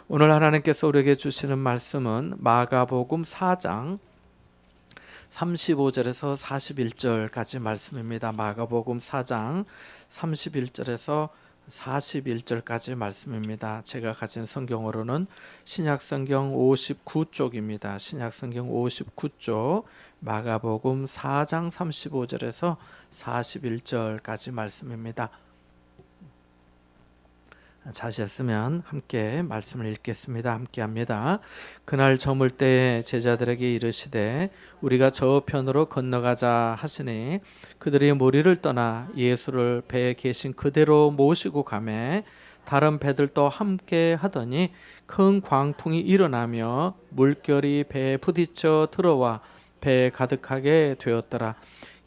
오늘 하나님께서 우리에게 주시는 말씀은 마가복음 4장 35절에서 41절까지 말씀입니다. 마가복음 4장 31절에서 41절까지 말씀입니다. 제가 가진 성경으로는 신약성경 59쪽입니다. 신약성경 59쪽 마가복음 4장 35절에서 41절까지 말씀입니다. 자시했으면 함께 말씀을 읽겠습니다. 함께 합니다. 그날 저물 때 제자들에게 이르시되 우리가 저편으로 건너가자 하시니 그들이 무리를 떠나 예수를 배에 계신 그대로 모시고 가매 다른 배들도 함께 하더니 큰 광풍이 일어나며 물결이 배에 부딪혀 들어와 배에 가득하게 되었더라.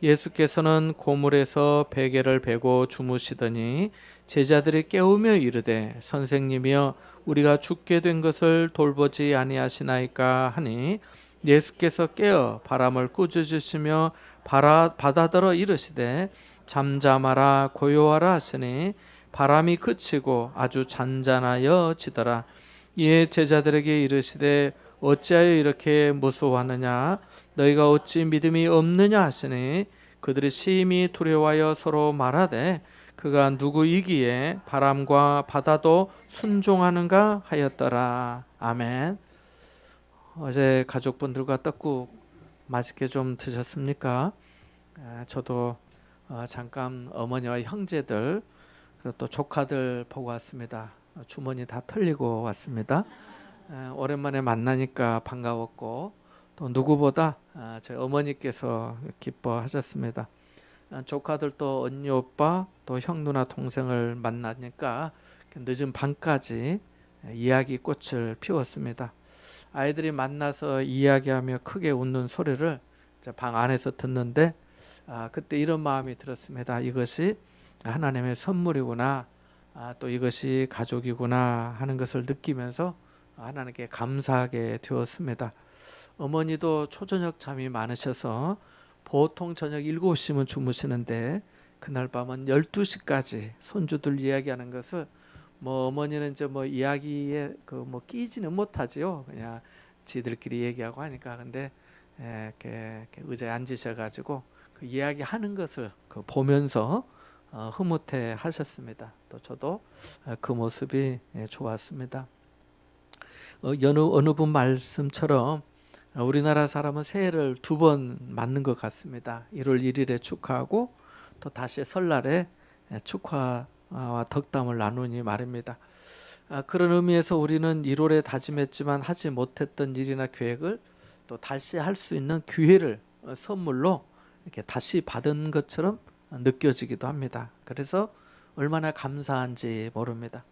예수께서는 고물에서 베개를 베고 주무시더니 제자들이 깨우며 이르되 선생님이여 우리가 죽게 된 것을 돌보지 아니하시나이까 하니 예수께서 깨어 바람을 꾸짖으시며 바다더러 이르시되 잠잠하라 고요하라 하시니 바람이 그치고 아주 잔잔하여 지더라. 이에 제자들에게 이르시되 어찌하여 이렇게 무서워하느냐 너희가 어찌 믿음이 없느냐 하시니 그들이 심히 두려워하여 서로 말하되 그가 누구이기에 바람과 바다도 순종하는가 하였더라. 아멘. 어제 가족분들과 떡국 맛있게 좀 드셨습니까? 저도 잠깐 어머니와 형제들 그리고 또 조카들 보고 왔습니다. 주머니 다 털리고 왔습니다. 오랜만에 만나니까 반가웠고 또 누구보다 저희 어머니께서 기뻐하셨습니다. 조카들도 언니 오빠 또 형 누나 동생을 만나니까 늦은 밤까지 이야기 꽃을 피웠습니다. 아이들이 만나서 이야기하며 크게 웃는 소리를 방 안에서 듣는데 그때 이런 마음이 들었습니다. 이것이 하나님의 선물이구나, 또 이것이 가족이구나 하는 것을 느끼면서 하나님께 감사하게 되었습니다. 어머니도 초저녁 잠이 많으셔서 보통 저녁 7시면 주무시는데 그날 밤은 12시까지 손주들 이야기하는 것을 어머니는 이제 이야기에 끼지는 못하지요. 그냥 지들끼리 얘기하고 하니까. 근데 이렇게 의자에 앉으셔 가지고 그 이야기하는 것을 보면서 흐뭇해 하셨습니다. 또 저도 그 모습이 좋았습니다. 어느 분 말씀처럼 우리나라 사람은 새해를 2번 맞는 것 같습니다. 1월 1일에 축하하고 또 다시 설날에 축하와 덕담을 나누니 말입니다. 그런 의미에서 우리는 1월에 다짐했지만 하지 못했던 일이나 계획을 또 다시 할 수 있는 기회를 선물로 이렇게 다시 받은 것처럼 느껴지기도 합니다. 그래서 얼마나 감사한지 모릅니다.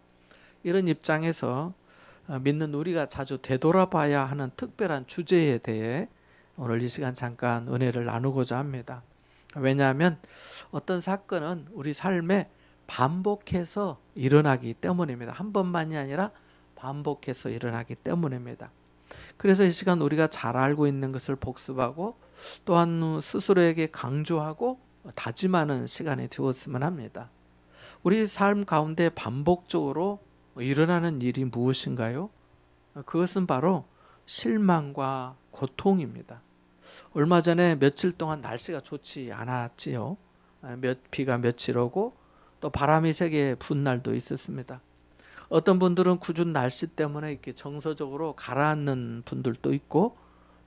이런 입장에서 믿는 우리가 자주 되돌아봐야 하는 특별한 주제에 대해 오늘 이 시간 잠깐 은혜를 나누고자 합니다. 왜냐하면 어떤 사건은 우리 삶에 반복해서 일어나기 때문입니다. 한 번만이 아니라 반복해서 일어나기 때문입니다. 그래서 이 시간 우리가 잘 알고 있는 것을 복습하고 또한 스스로에게 강조하고 다짐하는 시간이 되었으면 합니다. 우리 삶 가운데 반복적으로 일어나는 일이 무엇인가요? 그것은 바로 실망과 고통입니다. 얼마 전에 며칠 동안 날씨가 좋지 않았지요. 비가 며칠 오고 또 바람이 세게 분 날도 있었습니다. 어떤 분들은 궂은 날씨 때문에 이렇게 정서적으로 가라앉는 분들도 있고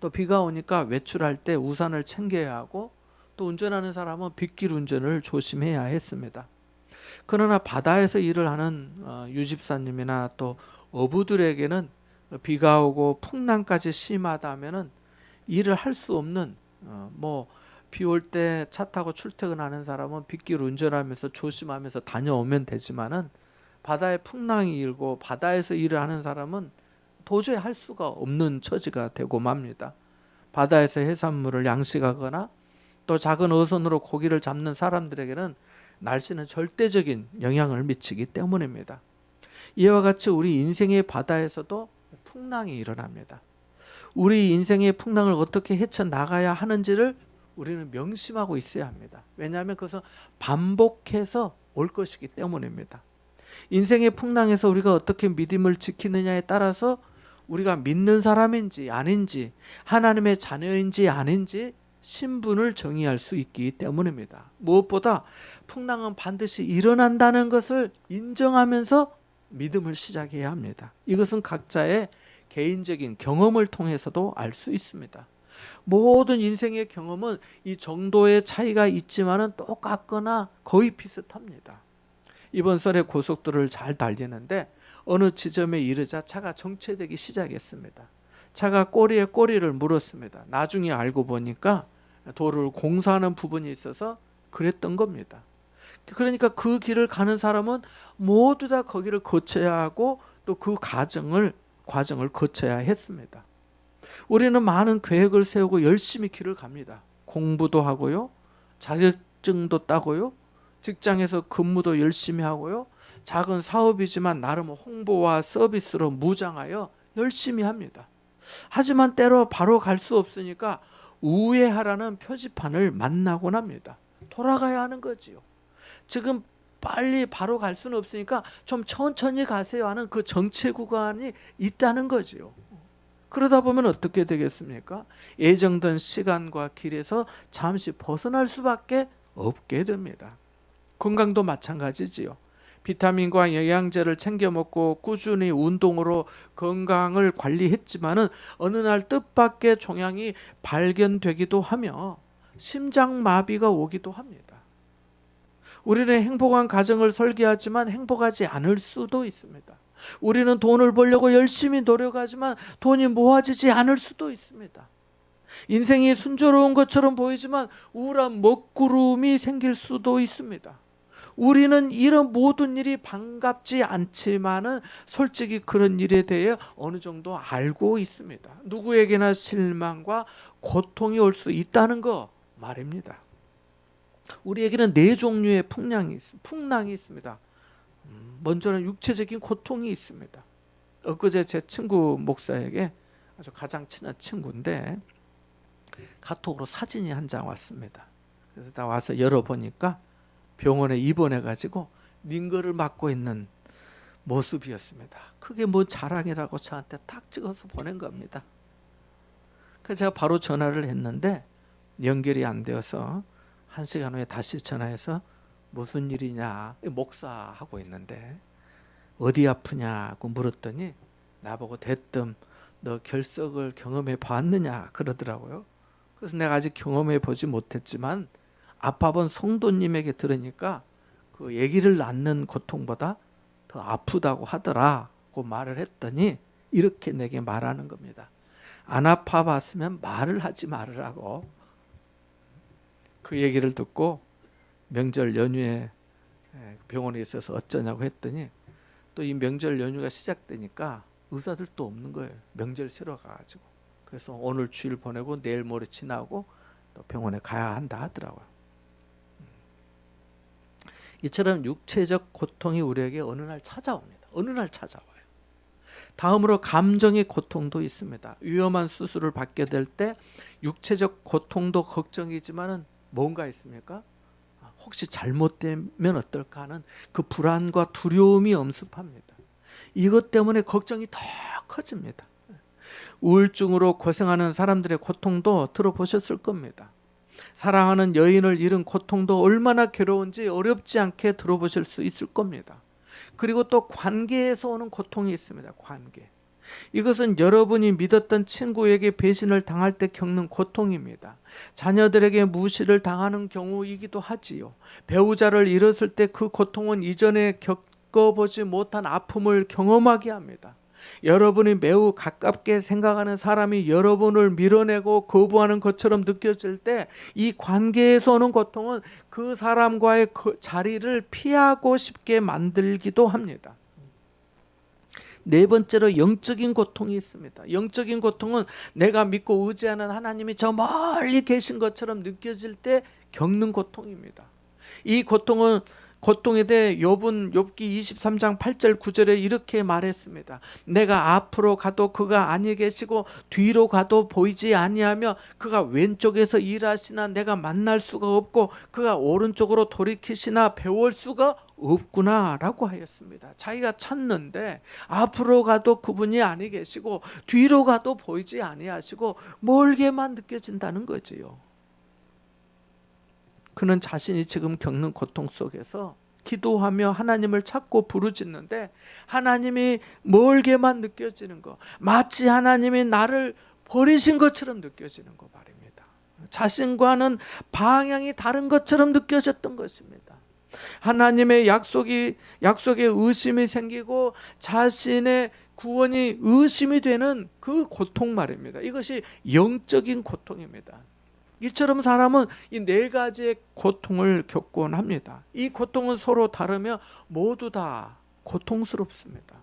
또 비가 오니까 외출할 때 우산을 챙겨야 하고 또 운전하는 사람은 빗길 운전을 조심해야 했습니다. 그러나 바다에서 일을 하는 유집사님이나 또 어부들에게는 비가 오고 풍랑까지 심하다면은 일을 할 수 없는 비 올 때 차 타고 출퇴근하는 사람은 빗길 운전하면서 조심하면서 다녀오면 되지만은 바다에 풍랑이 일고 바다에서 일을 하는 사람은 도저히 할 수가 없는 처지가 되고 맙니다. 바다에서 해산물을 양식하거나 또 작은 어선으로 고기를 잡는 사람들에게는 날씨는 절대적인 영향을 미치기 때문입니다. 이와 같이 우리 인생의 바다에서도 풍랑이 일어납니다. 우리 인생의 풍랑을 어떻게 헤쳐나가야 하는지를 우리는 명심하고 있어야 합니다. 왜냐하면 그것은 반복해서 올 것이기 때문입니다. 인생의 풍랑에서 우리가 어떻게 믿음을 지키느냐에 따라서 우리가 믿는 사람인지 아닌지, 하나님의 자녀인지 아닌지 신분을 정의할 수 있기 때문입니다. 무엇보다 풍랑은 반드시 일어난다는 것을 인정하면서 믿음을 시작해야 합니다. 이것은 각자의 개인적인 경험을 통해서도 알 수 있습니다. 모든 인생의 경험은 이 정도의 차이가 있지만은 똑같거나 거의 비슷합니다. 이번 설에 고속도로를 잘 달리는데 어느 지점에 이르자 차가 정체되기 시작했습니다. 차가 꼬리에 꼬리를 물었습니다. 나중에 알고 보니까 도로를 공사하는 부분이 있어서 그랬던 겁니다. 그러니까 그 길을 가는 사람은 모두 다 거기를 거쳐야 하고 또 그 과정을 거쳐야 했습니다. 우리는 많은 계획을 세우고 열심히 길을 갑니다. 공부도 하고요, 자격증도 따고요, 직장에서 근무도 열심히 하고요, 작은 사업이지만 나름 홍보와 서비스로 무장하여 열심히 합니다. 하지만 때로 바로 갈 수 없으니까 우회하라는 표지판을 만나곤 합니다. 돌아가야 하는 거지요. 지금 빨리 바로 갈 수는 없으니까 좀 천천히 가세요 하는 그 정체 구간이 있다는 거지요. 그러다 보면 어떻게 되겠습니까? 예정된 시간과 길에서 잠시 벗어날 수밖에 없게 됩니다. 건강도 마찬가지지요. 비타민과 영양제를 챙겨 먹고 꾸준히 운동으로 건강을 관리했지만은 어느 날 뜻밖의 종양이 발견되기도 하며 심장마비가 오기도 합니다. 우리는 행복한 가정을 설계하지만 행복하지 않을 수도 있습니다. 우리는 돈을 벌려고 열심히 노력하지만 돈이 모아지지 않을 수도 있습니다. 인생이 순조로운 것처럼 보이지만 우울한 먹구름이 생길 수도 있습니다. 우리는 이런 모든 일이 반갑지 않지만은 솔직히 그런 일에 대해 어느 정도 알고 있습니다. 누구에게나 실망과 고통이 올 수 있다는 거 말입니다. 우리에게는 네 종류의 풍랑이 있습니다. 먼저는 육체적인 고통이 있습니다. 엊그제 제 친구 목사에게 아주 가장 친한 친구인데 카톡으로 사진이 한 장 왔습니다. 그래서 다 와서 열어보니까 병원에 입원해가지고 링거를 맞고 있는 모습이었습니다. 그게 뭐 자랑이라고 저한테 딱 찍어서 보낸 겁니다. 그래서 제가 바로 전화를 했는데 연결이 안 되어서 1시간 후에 다시 전화해서 무슨 일이냐, 목사하고 있는데 어디 아프냐고 물었더니 나보고 대뜸 너 결석을 경험해 봤느냐 그러더라고요. 그래서 내가 아직 경험해 보지 못했지만 아파본 성도님에게 들으니까 그 얘기를 낳는 고통보다 더 아프다고 하더라고 말을 했더니 이렇게 내게 말하는 겁니다. 안 아파봤으면 말을 하지 말으라고. 그 얘기를 듣고 명절 연휴에 병원에 있어서 어쩌냐고 했더니 또 이 명절 연휴가 시작되니까 의사들도 없는 거예요. 명절 새로 가가지고. 그래서 오늘 주일 보내고 내일 모레 지나고 또 병원에 가야 한다 하더라고요. 이처럼 육체적 고통이 우리에게 어느 날 찾아옵니다. 어느 날 찾아와요. 다음으로 감정의 고통도 있습니다. 위험한 수술을 받게 될 때 육체적 고통도 걱정이지만은 뭔가 있습니까? 혹시 잘못되면 어떨까 하는 그 불안과 두려움이 엄습합니다. 이것 때문에 걱정이 더 커집니다. 우울증으로 고생하는 사람들의 고통도 들어보셨을 겁니다. 사랑하는 여인을 잃은 고통도 얼마나 괴로운지 어렵지 않게 들어보실 수 있을 겁니다. 그리고 또 관계에서 오는 고통이 있습니다. 관계. 이것은 여러분이 믿었던 친구에게 배신을 당할 때 겪는 고통입니다. 자녀들에게 무시를 당하는 경우이기도 하지요. 배우자를 잃었을 때 그 고통은 이전에 겪어보지 못한 아픔을 경험하게 합니다. 여러분이 매우 가깝게 생각하는 사람이 여러분을 밀어내고 거부하는 것처럼 느껴질 때 이 관계에서 오는 고통은 그 사람과의 그 자리를 피하고 싶게 만들기도 합니다. 네 번째로 영적인 고통이 있습니다. 영적인 고통은 내가 믿고 의지하는 하나님이 저 멀리 계신 것처럼 느껴질 때 겪는 고통입니다. 이 고통은 고통에 대해 욥기 23장 8절 9절에 이렇게 말했습니다. 내가 앞으로 가도 그가 아니 계시고 뒤로 가도 보이지 아니하며 그가 왼쪽에서 일하시나 내가 만날 수가 없고 그가 오른쪽으로 돌이키시나 배울 수가 없구나 라고 하였습니다. 자기가 찾는데 앞으로 가도 그분이 아니 계시고 뒤로 가도 보이지 아니하시고 멀게만 느껴진다는 거지요. 그는 자신이 지금 겪는 고통 속에서 기도하며 하나님을 찾고 부르짖는데 하나님이 멀게만 느껴지는 거, 마치 하나님이 나를 버리신 것처럼 느껴지는 거 말입니다. 자신과는 방향이 다른 것처럼 느껴졌던 것입니다. 하나님의 약속에 의심이 생기고 자신의 구원이 의심이 되는 그 고통 말입니다. 이것이 영적인 고통입니다. 이처럼 사람은 이 네 가지의 고통을 겪곤 합니다. 이 고통은 서로 다르며 모두 다 고통스럽습니다.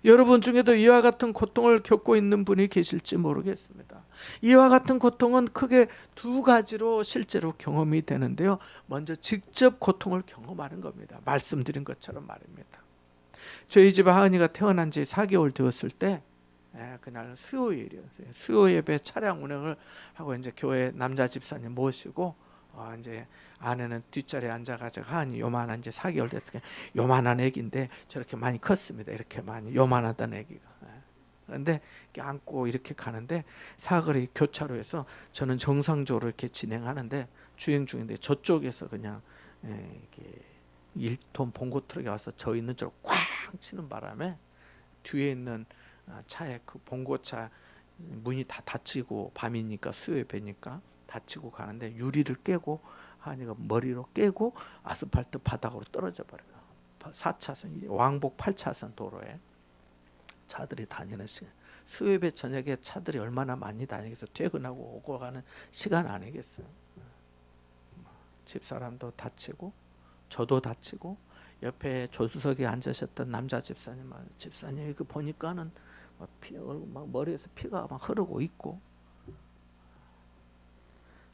여러분 중에도 이와 같은 고통을 겪고 있는 분이 계실지 모르겠습니다. 이와 같은 고통은 크게 두 가지로 실제로 경험이 되는데요. 먼저 직접 고통을 경험하는 겁니다. 말씀드린 것처럼 말입니다. 저희 집 하은이가 태어난 지 4개월 되었을 때 그날 수요일이었어요. 수요 예배 차량 운행을 하고 이제 교회 남자 집사님 모시고 이제 아내는 뒷자리에 앉아가지고 하은이 요만한 이제 4개월 됐으니까 요만한 애기인데 저렇게 많이 컸습니다. 이렇게 많이 요만하던 애기가. 그런데 이렇게 안고 이렇게 가는데 사거리 교차로에서 저는 정상적으로 이렇게 진행하는데 주행 중인데 저쪽에서 그냥 이렇게 1톤 봉고 트럭이 와서 저 있는 쪽으로 꽝 치는 바람에 뒤에 있는 차에 그 봉고차 문이 다 닫히고 밤이니까 수요에 뵈니까 닫히고 가는데 유리를 깨고 하니가 머리로 깨고 아스팔트 바닥으로 떨어져 버려요. 4차선 왕복 8차선 도로에 차들이 다니는 시간. 수요예배 저녁에 차들이 얼마나 많이 다니겠어요. 퇴근하고 오고 가는 시간 아니겠어요. 집사람도 다치고 저도 다치고 옆에 조수석에 앉으셨던 남자 집사님 이거 보니까는 막 머리에서 피가 막 흐르고 있고.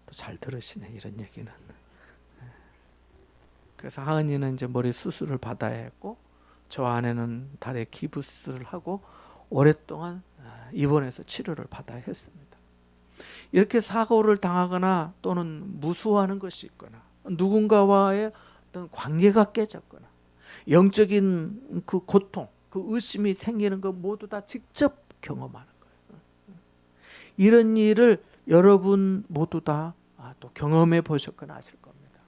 또 잘 들으시네 이런 얘기는. 그래서 하은이는 이제 머리 수술을 받아야 했고 저 아내는 다리에 기부스를 하고 오랫동안 입원해서 치료를 받아야 했습니다. 이렇게 사고를 당하거나 또는 무수하는 것이 있거나 누군가와의 어떤 관계가 깨졌거나 영적인 그 고통, 그 의심이 생기는 것 모두 다 직접 경험하는 거예요. 이런 일을 여러분 모두 다 또 경험해 보셨거나 아실 겁니다.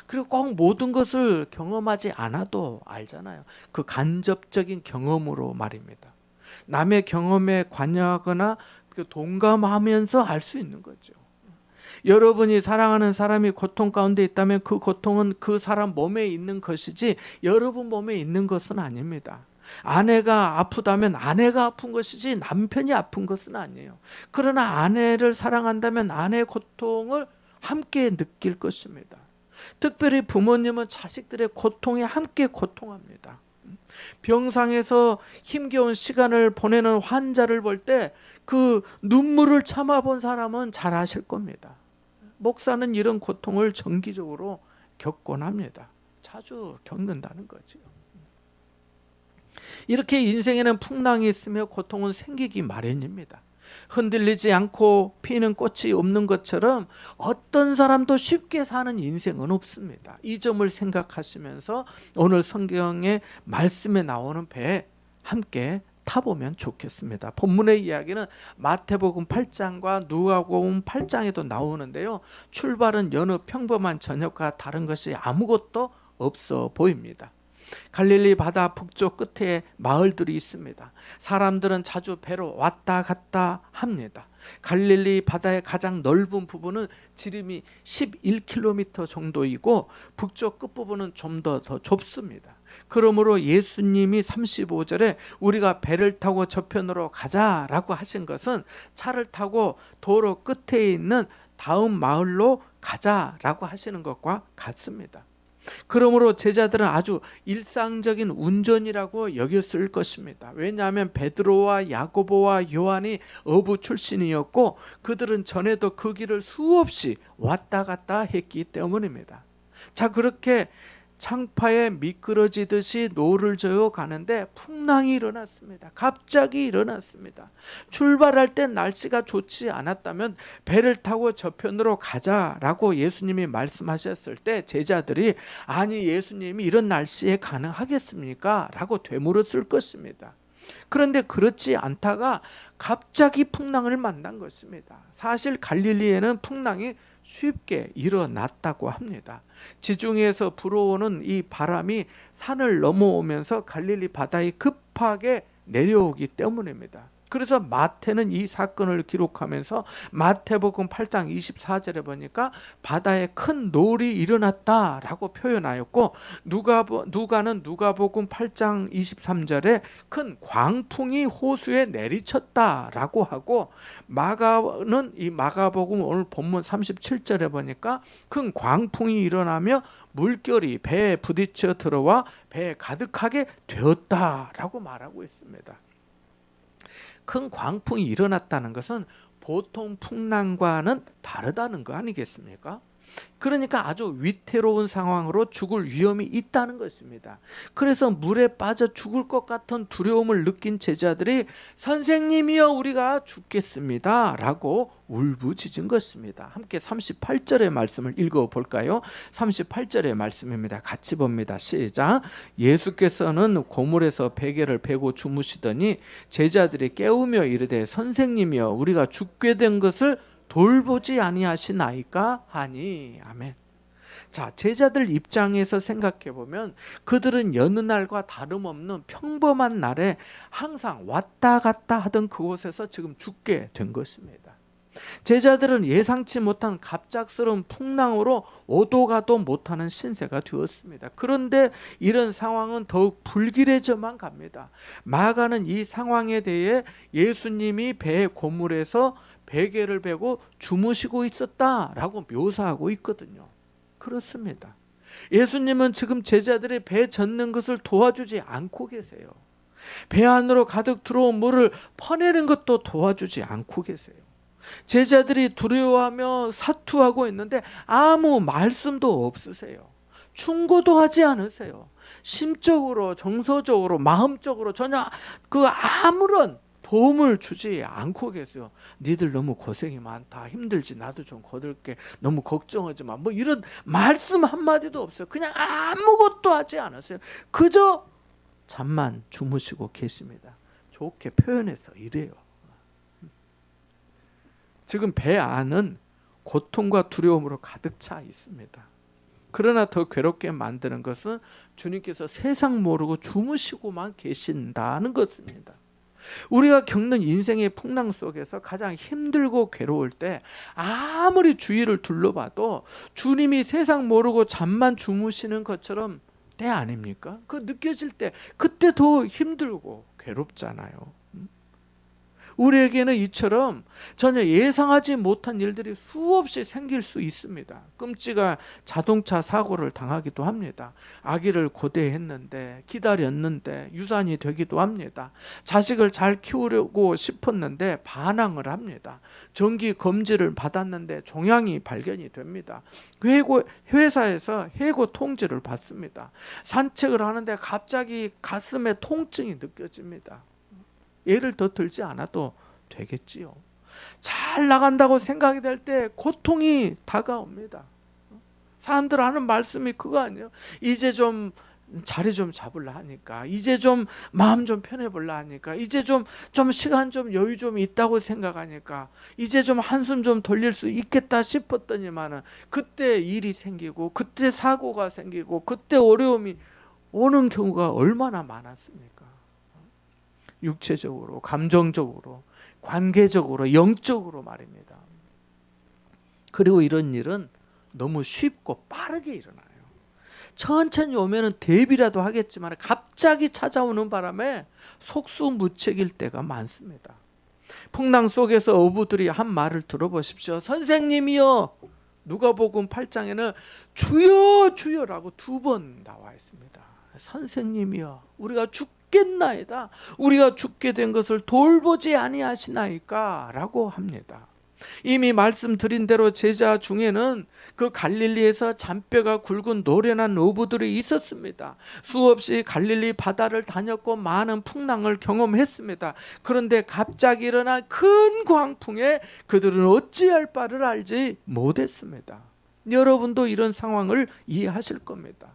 그리고 꼭 모든 것을 경험하지 않아도 알잖아요. 그 간접적인 경험으로 말입니다. 남의 경험에 관여하거나 동감하면서 알 수 있는 거죠. 여러분이 사랑하는 사람이 고통 가운데 있다면 그 고통은 그 사람 몸에 있는 것이지 여러분 몸에 있는 것은 아닙니다. 아내가 아프다면 아내가 아픈 것이지 남편이 아픈 것은 아니에요. 그러나 아내를 사랑한다면 아내의 고통을 함께 느낄 것입니다. 특별히 부모님은 자식들의 고통에 함께 고통합니다. 병상에서 힘겨운 시간을 보내는 환자를 볼 때 그 눈물을 참아본 사람은 잘 아실 겁니다. 목사는 이런 고통을 정기적으로 겪곤 합니다. 자주 겪는다는 거죠. 이렇게 인생에는 풍랑이 있으며 고통은 생기기 마련입니다. 흔들리지 않고 피는 꽃이 없는 것처럼 어떤 사람도 쉽게 사는 인생은 없습니다. 이 점을 생각하시면서 오늘 성경의 말씀에 나오는 배에 함께 타보면 좋겠습니다. 본문의 이야기는 마태복음 8장과 누가복음 8장에도 나오는데요. 출발은 여느 평범한 저녁과 다른 것이 아무것도 없어 보입니다. 갈릴리 바다 북쪽 끝에 마을들이 있습니다. 사람들은 자주 배로 왔다 갔다 합니다. 갈릴리 바다의 가장 넓은 부분은 지름이 11km 정도이고 북쪽 끝부분은 좀 더 좁습니다. 그러므로 예수님이 35절에 우리가 배를 타고 저편으로 가자라고 하신 것은 차를 타고 도로 끝에 있는 다음 마을로 가자라고 하시는 것과 같습니다. 그러므로 제자들은 아주 일상적인 운전이라고 여겼을 것입니다. 왜냐하면 베드로와 야고보와 요한이 어부 출신이었고 그들은 전에도 그 길을 수없이 왔다 갔다 했기 때문입니다. 자, 그렇게 창파에 미끄러지듯이 노를 저어 가는데 풍랑이 일어났습니다. 갑자기 일어났습니다. 출발할 때 날씨가 좋지 않았다면 배를 타고 저편으로 가자라고 예수님이 말씀하셨을 때 제자들이 아니 예수님이 이런 날씨에 가능하겠습니까? 라고 되물었을 것입니다. 그런데 그렇지 않다가 갑자기 풍랑을 만난 것입니다. 사실 갈릴리에는 풍랑이 쉽게 일어났다고 합니다. 지중해에서 불어오는 이 바람이 산을 넘어오면서 갈릴리 바다에 급하게 내려오기 때문입니다. 그래서 마태는 이 사건을 기록하면서 마태복음 8장 24절에 보니까 바다에 큰 놀이 일어났다라고 표현하였고 누가는 누가복음 8장 23절에 큰 광풍이 호수에 내리쳤다라고 하고 마가는 이 마가복음 오늘 본문 37절에 보니까 큰 광풍이 일어나며 물결이 배에 부딪혀 들어와 배에 가득하게 되었다라고 말하고 있습니다. 큰 광풍이 일어났다는 것은 보통 풍랑과는 다르다는 거 아니겠습니까? 그러니까 아주 위태로운 상황으로 죽을 위험이 있다는 것입니다. 그래서 물에 빠져 죽을 것 같은 두려움을 느낀 제자들이 선생님이여 우리가 죽겠습니다 라고 울부짖은 것입니다. 함께 38절의 말씀을 읽어볼까요? 38절의 말씀입니다. 같이 봅니다. 시작. 예수께서는 고물에서 베개를 베고 주무시더니 제자들이 깨우며 이르되 선생님이여 우리가 죽게 된 것을 돌보지 아니하시나이까 하니. 아멘. 자, 제자들 입장에서 생각해 보면 그들은 여느 날과 다름없는 평범한 날에 항상 왔다 갔다 하던 그곳에서 지금 죽게 된 것입니다. 제자들은 예상치 못한 갑작스러운 풍랑으로 오도 가도 못하는 신세가 되었습니다. 그런데 이런 상황은 더욱 불길해져만 갑니다. 마가는 이 상황에 대해 예수님이 배의 고물에서 베개를 베고 주무시고 있었다라고 묘사하고 있거든요. 그렇습니다. 예수님은 지금 제자들이 배 젓는 것을 도와주지 않고 계세요. 배 안으로 가득 들어온 물을 퍼내는 것도 도와주지 않고 계세요. 제자들이 두려워하며 사투하고 있는데 아무 말씀도 없으세요. 충고도 하지 않으세요. 심적으로, 정서적으로, 마음적으로 전혀 아무런 도움을 주지 않고 계세요. 니들 너무 고생이 많다. 힘들지. 나도 좀 거들게. 너무 걱정하지 마. 뭐 이런 말씀 한마디도 없어요. 그냥 아무것도 하지 않았어요. 그저 잠만 주무시고 계십니다. 좋게 표현해서 이래요. 지금 배 안은 고통과 두려움으로 가득 차 있습니다. 그러나 더 괴롭게 만드는 것은 주님께서 세상 모르고 주무시고만 계신다는 것입니다. 우리가 겪는 인생의 풍랑 속에서 가장 힘들고 괴로울 때 아무리 주위를 둘러봐도 주님이 세상 모르고 잠만 주무시는 것처럼 때 아닙니까? 그 느껴질 때 그때 더 힘들고 괴롭잖아요. 우리에게는 이처럼 전혀 예상하지 못한 일들이 수없이 생길 수 있습니다. 끔찍한 자동차 사고를 당하기도 합니다. 아기를 고대했는데 기다렸는데 유산이 되기도 합니다. 자식을 잘 키우려고 싶었는데 반항을 합니다. 정기 검진을 받았는데 종양이 발견이 됩니다. 회사에서 해고 통지를 받습니다. 산책을 하는데 갑자기 가슴에 통증이 느껴집니다. 예를 더 들지 않아도 되겠지요. 잘 나간다고 생각이 될 때 고통이 다가옵니다. 사람들 하는 말씀이 그거 아니에요? 이제 좀 자리 좀 잡으려 하니까, 이제 좀 마음 좀 편해보려 하니까, 이제 좀 시간 좀 여유 좀 있다고 생각하니까, 이제 좀 한숨 좀 돌릴 수 있겠다 싶었더니만은 그때 일이 생기고, 그때 사고가 생기고, 그때 어려움이 오는 경우가 얼마나 많았습니까? 육체적으로, 감정적으로, 관계적으로, 영적으로 말입니다. 그리고 이런 일은 너무 쉽고 빠르게 일어나요. 천천히 오면은 대비라도 하겠지만 갑자기 찾아오는 바람에 속수무책일 때가 많습니다. 풍랑 속에서 어부들이 한 말을 들어보십시오. 선생님이여. 누가복음 8장에는 주여 주여라고 2번 나와 있습니다. 선생님이여 우리가 죽겠나이다. 우리가 죽게 된 것을 돌보지 아니하시나이까 라고 합니다. 이미 말씀드린 대로 제자 중에는 그 갈릴리에서 잔뼈가 굵은 노련한 어부들이 있었습니다. 수없이 갈릴리 바다를 다녔고 많은 풍랑을 경험했습니다. 그런데 갑자기 일어난 큰 광풍에 그들은 어찌할 바를 알지 못했습니다. 여러분도 이런 상황을 이해하실 겁니다.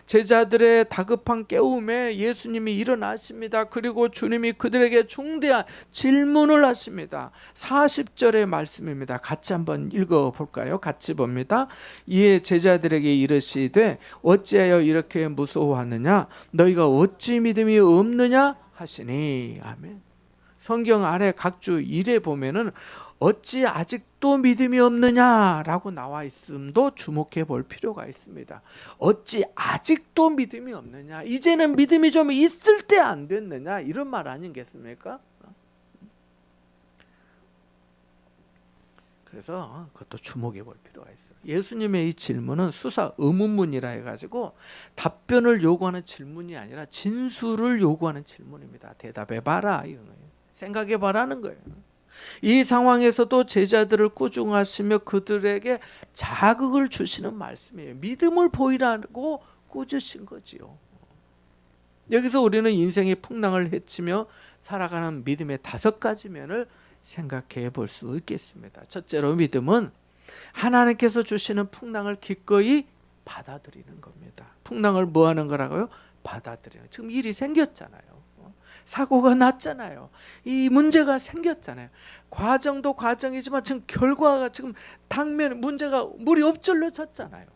제자들의 다급한 깨움에 예수님이 일어나십니다. 그리고 주님이 그들에게 중대한 질문을 하십니다. 40절의 말씀입니다. 같이 한번 읽어볼까요? 같이 봅니다. 이에 제자들에게 이르시되 어찌하여 이렇게 무서워하느냐? 너희가 어찌 믿음이 없느냐? 하시니. 아멘. 성경 아래 각주 1에 보면은 어찌 아직도 믿음이 없느냐라고 나와 있음도 주목해 볼 필요가 있습니다. 어찌 아직도 믿음이 없느냐? 이제는 믿음이 좀 있을 때 안 됐느냐? 이런 말 아니겠습니까? 그래서 그것도 주목해 볼 필요가 있어요. 예수님의 이 질문은 수사 의문문이라 해가지고 답변을 요구하는 질문이 아니라 진술을 요구하는 질문입니다. 대답해봐라. 생각해봐라는 거예요. 이 상황에서도 제자들을 꾸중하시며 그들에게 자극을 주시는 말씀이에요. 믿음을 보이라고 꾸짖으신 거지요. 여기서 우리는 인생의 풍랑을 헤치며 살아가는 믿음의 5가지 면을 생각해 볼 수 있겠습니다. 첫째로 믿음은 하나님께서 주시는 풍랑을 기꺼이 받아들이는 겁니다. 풍랑을 뭐 하는 거라고요? 받아들이는. 지금 일이 생겼잖아요. 사고가 났잖아요. 이 문제가 생겼잖아요. 과정도 과정이지만 지금 결과가 지금 당면 문제가 물이 엎질러졌잖아요.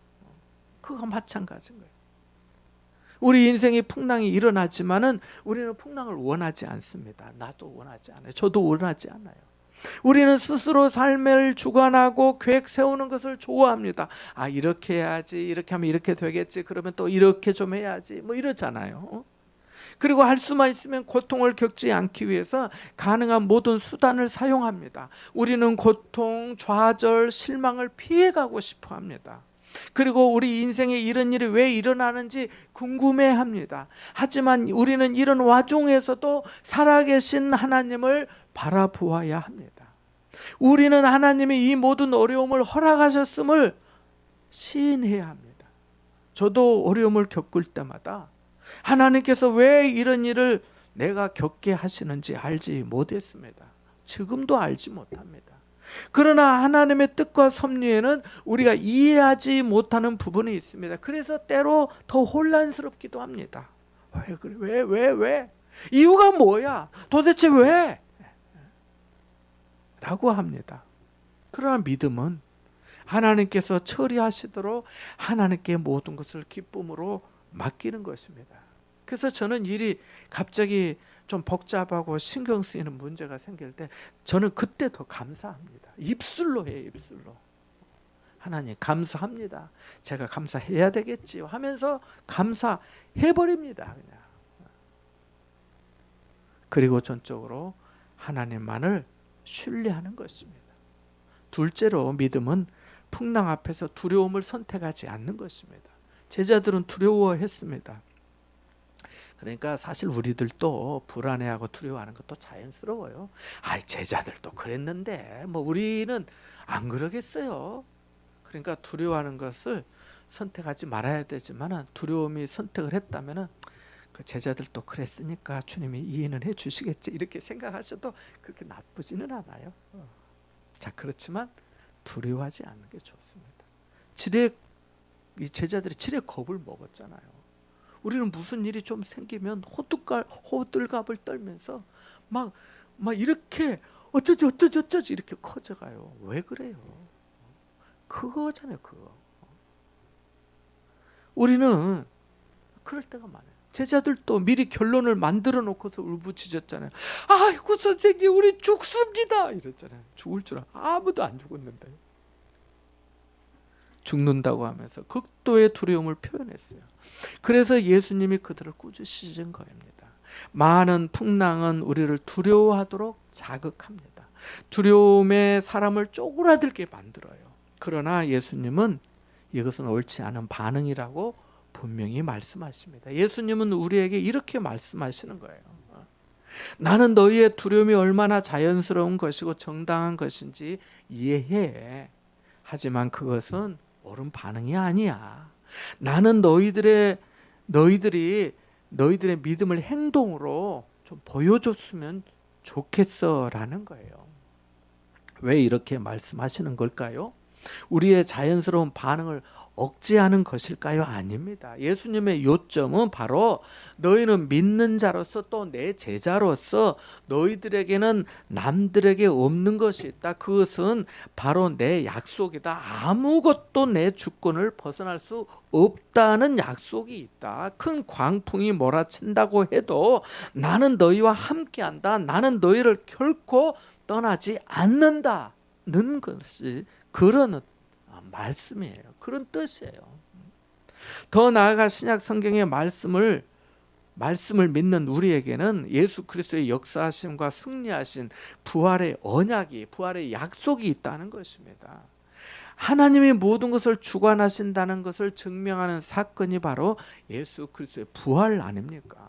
그거 마찬가지인 거예요. 우리 인생의 풍랑이 일어나지만은 우리는 풍랑을 원하지 않습니다. 나도 원하지 않아요. 저도 원하지 않아요. 우리는 스스로 삶을 주관하고 계획 세우는 것을 좋아합니다. 아, 이렇게 해야지, 이렇게 하면 이렇게 되겠지, 그러면 또 이렇게 좀 해야지, 뭐 이러잖아요. 그리고 할 수만 있으면 고통을 겪지 않기 위해서 가능한 모든 수단을 사용합니다. 우리는 고통, 좌절, 실망을 피해가고 싶어 합니다. 그리고 우리 인생에 이런 일이 왜 일어나는지 궁금해합니다. 하지만 우리는 이런 와중에서도 살아계신 하나님을 바라보아야 합니다. 우리는 하나님이 이 모든 어려움을 허락하셨음을 시인해야 합니다. 저도 어려움을 겪을 때마다 하나님께서 왜 이런 일을 내가 겪게 하시는지 알지 못했습니다. 지금도 알지 못합니다. 그러나 하나님의 뜻과 섭리에는 우리가 이해하지 못하는 부분이 있습니다. 그래서 때로 더 혼란스럽기도 합니다. 왜 그래? 왜? 이유가 뭐야? 도대체 왜? 라고 합니다. 그러나 믿음은 하나님께서 처리하시도록 하나님께 모든 것을 기쁨으로 맡기는 것입니다. 그래서 저는 일이 갑자기 좀 복잡하고 신경 쓰이는 문제가 생길 때 저는 그때 더 감사합니다. 입술로 해요. 입술로. 하나님 감사합니다. 제가 감사해야 되겠지요 하면서 감사해버립니다. 그냥. 그리고 전적으로 하나님만을 신뢰하는 것입니다. 둘째로 믿음은 풍랑 앞에서 두려움을 선택하지 않는 것입니다. 제자들은 두려워했습니다. 그러니까 사실 우리들도 불안해하고 두려워하는 것도 자연스러워요. 제자들도 그랬는데 뭐 우리는 안 그러겠어요. 그러니까 두려워하는 것을 선택하지 말아야 되지만 두려움이 선택을 했다면 그 제자들도 그랬으니까 주님이 이해는 해 주시겠지 이렇게 생각하셔도 그렇게 나쁘지는 않아요. 자, 그렇지만 두려워하지 않는 게 좋습니다. 이 제자들이 지레 겁을 먹었잖아요. 우리는 무슨 일이 좀 생기면 호들갑을 떨면서 막 이렇게 어쩌지 이렇게 커져가요. 왜 그래요? 그거잖아요. 그거. 우리는 그럴 때가 많아요. 제자들도 미리 결론을 만들어 놓고서 울부짖었잖아요. 아이고 선생님 우리 죽습니다 이랬잖아요. 죽을 줄 아무도 안 죽었는데 죽는다고 하면서 극도의 두려움을 표현했어요. 그래서 예수님이 그들을 꾸짖으신 겁니다. 많은 풍랑은 우리를 두려워하도록 자극합니다. 두려움에 사람을 쪼그라들게 만들어요. 그러나 예수님은 이것은 옳지 않은 반응이라고 분명히 말씀하십니다. 예수님은 우리에게 이렇게 말씀하시는 거예요. 나는 너희의 두려움이 얼마나 자연스러운 것이고 정당한 것인지 이해해. 하지만 그것은 옳은 반응이 아니야. 나는 너희들이 너희들의 믿음을 행동으로 좀 보여줬으면 좋겠어라는 거예요. 왜 이렇게 말씀하시는 걸까요? 우리의 자연스러운 반응을 억제하는 것일까요? 아닙니다. 예수님의 요점은 바로 너희는 믿는 자로서 또 내 제자로서 너희들에게는 남들에게 없는 것이 있다. 그것은 바로 내 약속이다. 아무것도 내 주권을 벗어날 수 없다는 약속이 있다. 큰 광풍이 몰아친다고 해도 나는 너희와 함께한다. 나는 너희를 결코 떠나지 않는다는 것이 그런 말씀이에요. 그런 뜻이에요. 더 나아가 신약 성경의 말씀을 믿는 우리에게는 예수 그리스도의 역사하심과 승리하신 부활의 언약이, 부활의 약속이 있다는 것입니다. 하나님이 모든 것을 주관하신다는 것을 증명하는 사건이 바로 예수 그리스도의 부활 아닙니까?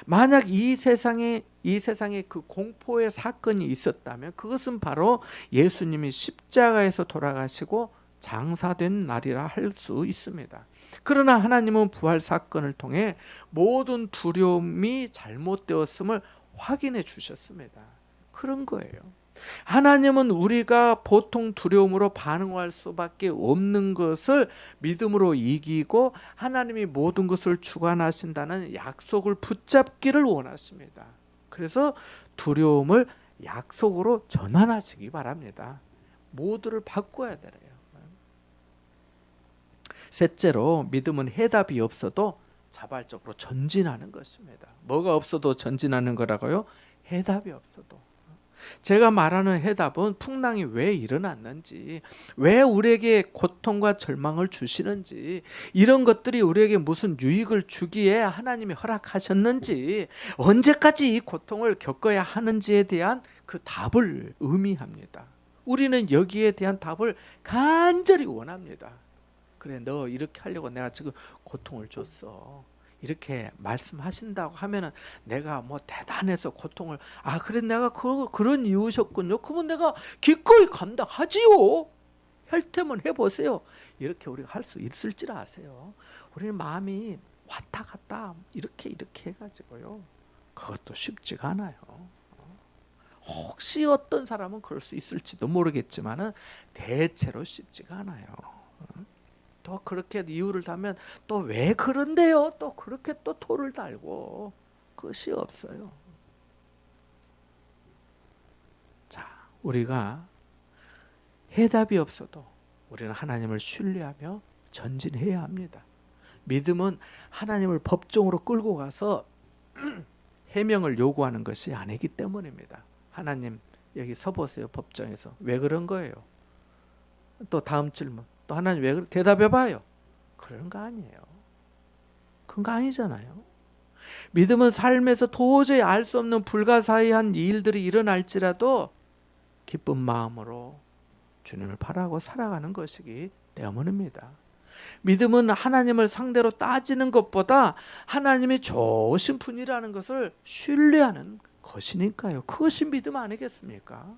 만약 이 세상에 그 공포의 사건이 있었다면 그것은 바로 예수님이 십자가에서 돌아가시고 장사된 날이라 할 수 있습니다. 그러나 하나님은 부활 사건을 통해 모든 두려움이 잘못되었음을 확인해 주셨습니다. 그런 거예요. 하나님은 우리가 보통 두려움으로 반응할 수밖에 없는 것을 믿음으로 이기고 하나님이 모든 것을 주관하신다는 약속을 붙잡기를 원하십니다. 그래서 두려움을 약속으로 전환하시기 바랍니다. 모두를 바꿔야 돼요. 셋째로 믿음은 해답이 없어도 자발적으로 전진하는 것입니다. 뭐가 없어도 전진하는 거라고요? 해답이 없어도. 제가 말하는 해답은 풍랑이 왜 일어났는지, 왜 우리에게 고통과 절망을 주시는지, 이런 것들이 우리에게 무슨 유익을 주기에 하나님이 허락하셨는지, 언제까지 이 고통을 겪어야 하는지에 대한 그 답을 의미합니다. 우리는 여기에 대한 답을 간절히 원합니다. 그래, 너 이렇게 하려고 내가 지금 고통을 줬어. 이렇게 말씀하신다고 하면은 내가 뭐 대단해서 고통을 그래 내가 그런 이유셨군요. 그러면 내가 기꺼이 감당하지요. 할 테면 해보세요. 이렇게 우리가 할 수 있을지라 아세요. 우리는 마음이 왔다 갔다 이렇게 해가지고요. 그것도 쉽지가 않아요. 혹시 어떤 사람은 그럴 수 있을지도 모르겠지만은 대체로 쉽지가 않아요. 또 그렇게 이유를 달면 또 왜 그런데요? 또 그렇게 또 토를 달고 끝이 없어요. 자, 우리가 해답이 없어도 우리는 하나님을 신뢰하며 전진해야 합니다. 믿음은 하나님을 법정으로 끌고 가서 해명을 요구하는 것이 아니기 때문입니다. 하나님 여기 서보세요. 법정에서. 왜 그런 거예요? 또 다음 질문. 또 하나님 왜 대답해봐요. 그런 거 아니에요. 그런 거 아니잖아요. 믿음은 삶에서 도저히 알 수 없는 불가사의한 일들이 일어날지라도 기쁜 마음으로 주님을 바라고 살아가는 것이기 때문입니다. 믿음은 하나님을 상대로 따지는 것보다 하나님이 좋으신 분이라는 것을 신뢰하는 것이니까요. 그것이 믿음 아니겠습니까?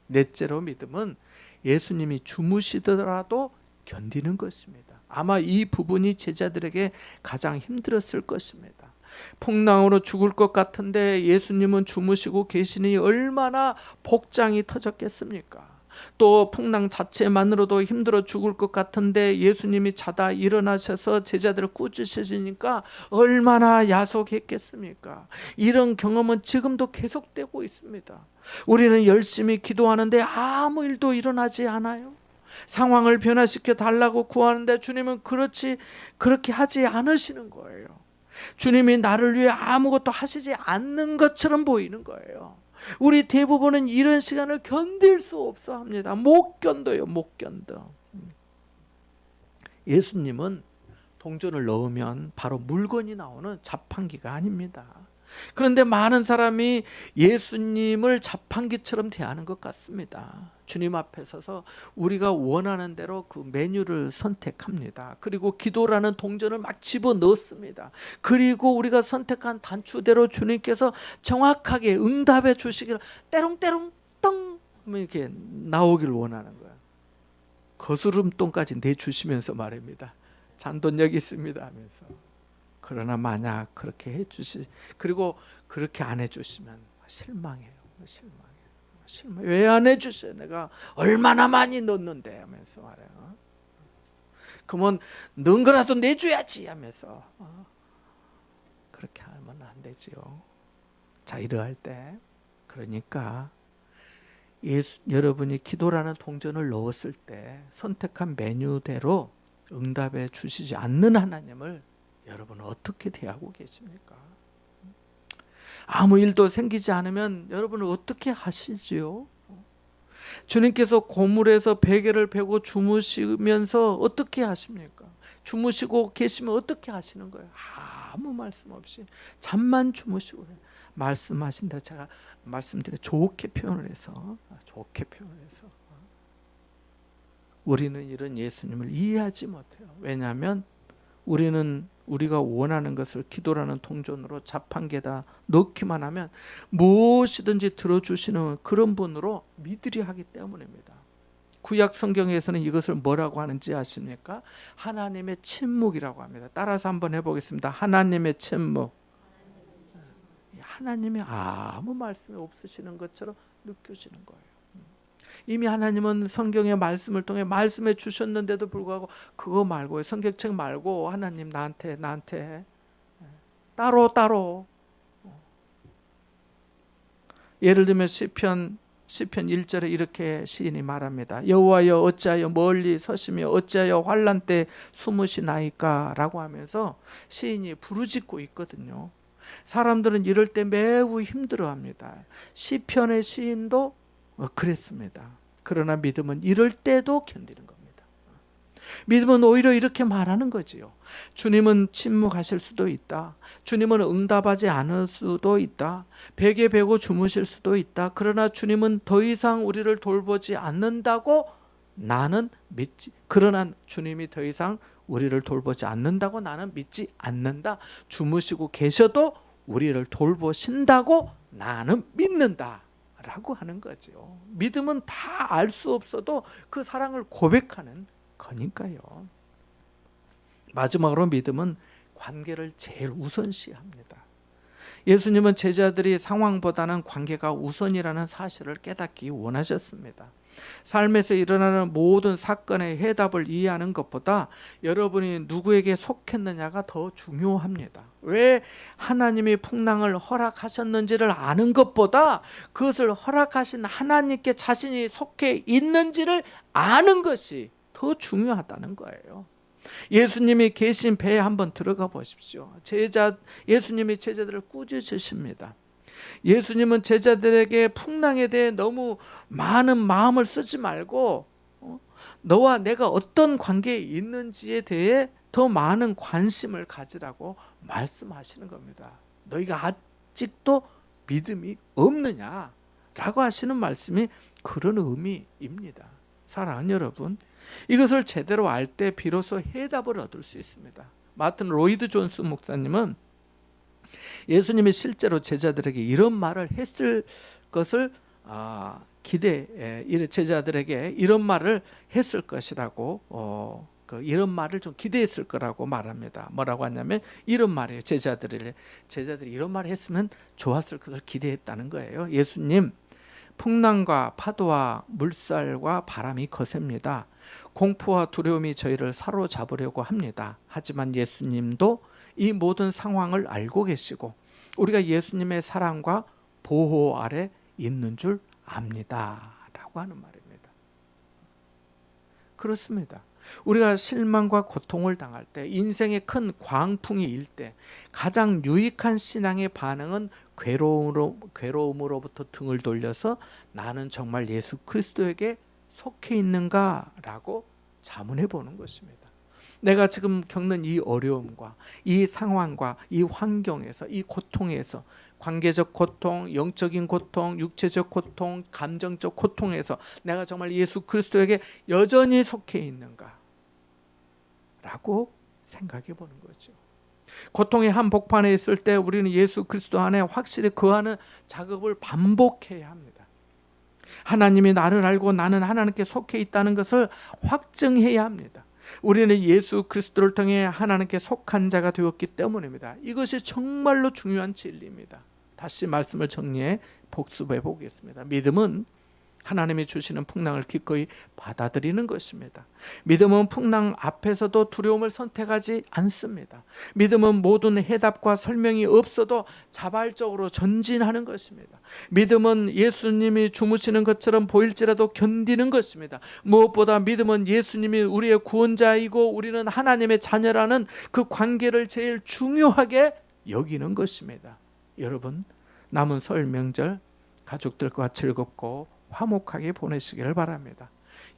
넷째로 믿음은 예수님이 주무시더라도 견디는 것입니다. 아마 이 부분이 제자들에게 가장 힘들었을 것입니다. 풍랑으로 죽을 것 같은데 예수님은 주무시고 계시니 얼마나 복장이 터졌겠습니까? 또 풍랑 자체만으로도 힘들어 죽을 것 같은데 예수님이 자다 일어나셔서 제자들을 꾸짖으시니까 얼마나 야속했겠습니까? 이런 경험은 지금도 계속되고 있습니다. 우리는 열심히 기도하는데 아무 일도 일어나지 않아요. 상황을 변화시켜 달라고 구하는데 주님은 그렇게 하지 않으시는 거예요. 주님이 나를 위해 아무것도 하시지 않는 것처럼 보이는 거예요. 우리 대부분은 이런 시간을 견딜 수 없어 합니다. 못 견뎌요. 못 견뎌. 예수님은 동전을 넣으면 바로 물건이 나오는 자판기가 아닙니다. 그런데 많은 사람이 예수님을 자판기처럼 대하는 것 같습니다. 주님 앞에 서서 우리가 원하는 대로 그 메뉴를 선택합니다. 그리고 기도라는 동전을 막 집어넣습니다. 그리고 우리가 선택한 단추대로 주님께서 정확하게 응답해 주시기를 때롱때롱 똥 이렇게 나오길 원하는 거예요. 거스름돈까지 내주시면서 말입니다. 잔돈 여기 있습니다 하면서. 그러나 만약 그렇게 해주시, 그리고 그렇게 안 해주시면 실망해요. 실망. 왜 안 해주셔요? 내가 얼마나 많이 넣었는데 하면서 말해요. 그러면 넣은 거라도 내줘야지 하면서. 그렇게 하면 안 되지요. 자, 이러할 때, 그러니까 여러분이 기도라는 동전을 넣었을 때 선택한 메뉴대로 응답해 주시지 않는 하나님을 여러분은 어떻게 대하고 계십니까? 아무 일도 생기지 않으면 여러분은 어떻게 하시지요? 주님께서 고물에서 베개를 베고 주무시면서 어떻게 하십니까? 주무시고 계시면 어떻게 하시는 거예요? 아무 말씀 없이 잠만 주무시고 말씀하신다. 제가 말씀드려 좋게 표현을 해서 우리는 이런 예수님을 이해하지 못해요. 왜냐하면 우리는 우리가 원하는 것을 기도라는 동전으로 자판기에다 넣기만 하면 무엇이든지 들어주시는 그런 분으로 믿으려 하기 때문입니다. 구약 성경에서는 이것을 뭐라고 하는지 아십니까? 하나님의 침묵이라고 합니다. 따라서 한번 해보겠습니다. 하나님의 침묵. 하나님이 아무 말씀이 없으시는 것처럼 느껴지는 거예요. 이미 하나님은 성경의 말씀을 통해 말씀해 주셨는데도 불구하고 그거 말고 성경책 말고 하나님 나한테 따로 예를 들면 시편 1절에 이렇게 시인이 말합니다. 여호와여 어찌하여 멀리 서시며 어찌하여 환난 때 숨으시나이까 라고 하면서 시인이 부르짖고 있거든요. 사람들은 이럴 때 매우 힘들어합니다. 시편의 시인도 그랬습니다. 그러나 믿음은 이럴 때도 견디는 겁니다. 믿음은 오히려 이렇게 말하는 거지요. 주님은 침묵하실 수도 있다. 주님은 응답하지 않을 수도 있다. 베개 베고 주무실 수도 있다. 그러나 주님은 더 이상 우리를 돌보지 않는다고 나는 믿지. 그러나 주님이 더 이상 우리를 돌보지 않는다고 나는 믿지 않는다. 주무시고 계셔도 우리를 돌보신다고 나는 믿는다 라고 하는 거죠. 믿음은 다 알 수 없어도 그 사랑을 고백하는 거니까요. 마지막으로 믿음은 관계를 제일 우선시합니다. 예수님은 제자들이 상황보다는 관계가 우선이라는 사실을 깨닫기 원하셨습니다. 삶에서 일어나는 모든 사건의 해답을 이해하는 것보다 여러분이 누구에게 속했느냐가 더 중요합니다. 왜 하나님이 풍랑을 허락하셨는지를 아는 것보다 그것을 허락하신 하나님께 자신이 속해 있는지를 아는 것이 더 중요하다는 거예요. 예수님이 계신 배에 한번 들어가 보십시오. 예수님이 제자들을 꾸짖으십니다. 예수님은 제자들에게 풍랑에 대해 너무 많은 마음을 쓰지 말고 너와 내가 어떤 관계에 있는지에 대해 더 많은 관심을 가지라고 말씀하시는 겁니다. 너희가 아직도 믿음이 없느냐라고 하시는 말씀이 그런 의미입니다. 사랑하는 여러분, 이것을 제대로 알 때 비로소 해답을 얻을 수 있습니다. 마틴 로이드 존스 목사님은 예수님이 실제로 제자들에게 이런 말을 했을 것을 제자들에게 이런 말을 했을 것이라고 이런 말을 좀 기대했을 거라고 말합니다. 뭐라고 하냐면 이런 말이에요. 제자들이 이런 말을 했으면 좋았을 것을 기대했다는 거예요. 예수님, 풍랑과 파도와 물살과 바람이 거셉니다. 공포와 두려움이 저희를 사로잡으려고 합니다. 하지만 예수님도 이 모든 상황을 알고 계시고 우리가 예수님의 사랑과 보호 아래 있는 줄 압니다 라고 하는 말입니다. 그렇습니다. 우리가 실망과 고통을 당할 때, 인생의 큰 광풍이 일 때 가장 유익한 신앙의 반응은 괴로움으로부터 등을 돌려서 나는 정말 예수 그리스도에게 속해 있는가 라고 자문해 보는 것입니다. 내가 지금 겪는 이 어려움과 이 상황과 이 환경에서, 이 고통에서, 관계적 고통, 영적인 고통, 육체적 고통, 감정적 고통에서 내가 정말 예수 그리스도에게 여전히 속해 있는가? 라고 생각해 보는 거죠. 고통의 한복판에 있을 때 우리는 예수 그리스도 안에 확실히 거하는 작업을 반복해야 합니다. 하나님이 나를 알고 나는 하나님께 속해 있다는 것을 확증해야 합니다. 우리는 예수 그리스도를 통해 하나님께 속한 자가 되었기 때문입니다. 이것이 정말로 중요한 진리입니다. 다시 말씀을 정리해 복습해 보겠습니다. 믿음은 하나님이 주시는 풍랑을 기꺼이 받아들이는 것입니다. 믿음은 풍랑 앞에서도 두려움을 선택하지 않습니다. 믿음은 모든 해답과 설명이 없어도 자발적으로 전진하는 것입니다. 믿음은 예수님이 주무시는 것처럼 보일지라도 견디는 것입니다. 무엇보다 믿음은 예수님이 우리의 구원자이고 우리는 하나님의 자녀라는 그 관계를 제일 중요하게 여기는 것입니다. 여러분, 남은 설 명절 가족들과 즐겁고 화목하게 보내시기를 바랍니다.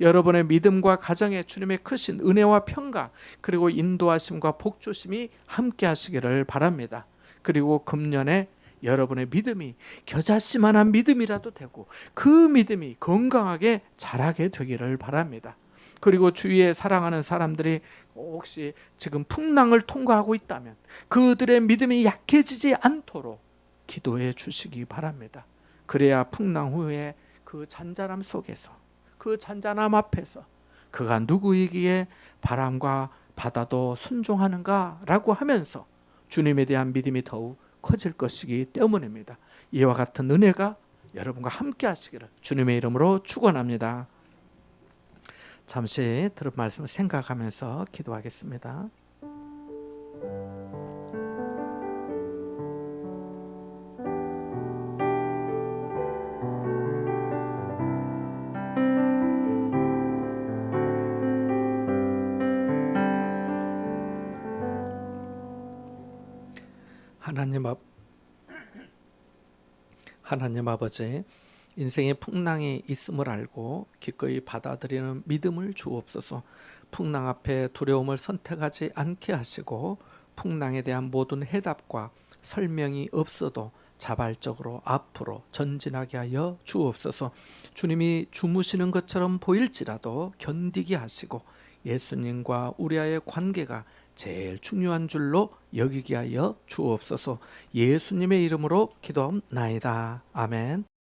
여러분의 믿음과 가정에 주님의 크신 은혜와 평강 그리고 인도하심과 복주심이 함께 하시기를 바랍니다. 그리고 금년에 여러분의 믿음이 겨자씨만한 믿음이라도 되고 그 믿음이 건강하게 자라게 되기를 바랍니다. 그리고 주위에 사랑하는 사람들이 혹시 지금 풍랑을 통과하고 있다면 그들의 믿음이 약해지지 않도록 기도해 주시기 바랍니다. 그래야 풍랑 후에 그 잔잔함 속에서, 그 잔잔함 앞에서 그가 누구이기에 바람과 바다도 순종하는가 라고 하면서 주님에 대한 믿음이 더욱 커질 것이기 때문입니다. 이와 같은 은혜가 여러분과 함께 하시기를 주님의 이름으로 축원합니다. 잠시 들은 말씀을 생각하면서 기도하겠습니다. 하나님 아버지, 인생의 풍랑이 있음을 알고 기꺼이 받아들이는 믿음을 주옵소서. 풍랑 앞에 두려움을 선택하지 않게 하시고 풍랑에 대한 모든 해답과 설명이 없어도 자발적으로 앞으로 전진하게 하여 주옵소서. 주님이 주무시는 것처럼 보일지라도 견디게 하시고 예수님과 우리와의 관계가 제일 중요한 줄로 여기게 하여 주옵소서. 예수님의 이름으로 기도합나이다. 아멘.